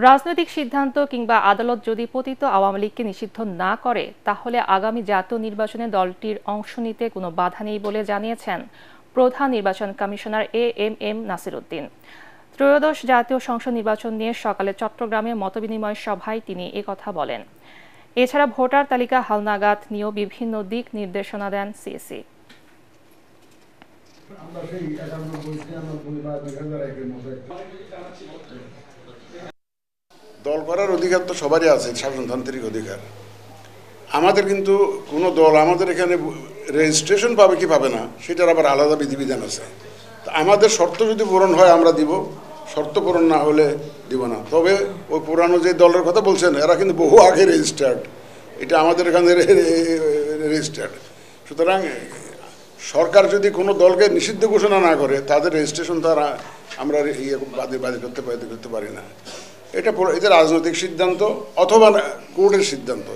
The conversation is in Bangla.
রাজনৈতিক সিদ্ধান্ত কিংবা আদালত যদি পতিত আওয়ামী লীগকে নিষিদ্ধ না করে তাহলে আগামী জাতীয় নির্বাচনে দলটির অংশ নিতে কোনো বাধা নেই বলে জানিয়েছেন প্রধান নির্বাচন কমিশনার এএমএম নাসির উদ্দিন। ত্রয়োদশ জাতীয় সংসদ নির্বাচন নিয়ে সকালে চট্টগ্রামে মতবিনিময় সভায় তিনি একথা বলেন। এছাড়া ভোটার তালিকা হালনাগাদ নিয়েও বিভিন্ন দিক নির্দেশনা দেন সিইসি। দল করার অধিকার তো সবারই আছে, শাসনতান্ত্রিক অধিকার। আমাদের কিন্তু কোনো দল আমাদের এখানে রেজিস্ট্রেশন পাবে কি পাবে না সেটার আবার আলাদা বিধিবিধান আছে। আমাদের শর্ত যদি পূরণ হয় আমরা দিব, শর্ত পূরণ না হলে দিব না। তবে ওই পুরানো যে দলের কথা বলছেন এরা কিন্তু বহু আগে রেজিস্টার্ড, এটা আমাদের এখানে রেজিস্টার্ড। সুতরাং সরকার যদি কোনো দলকে নিষিদ্ধ ঘোষণা না করে তাদের রেজিস্ট্রেশন তারা আমরা বাদী করতে পারি না। এটা রাজনৈতিক সিদ্ধান্ত অথবা কোর্টের সিদ্ধান্ত।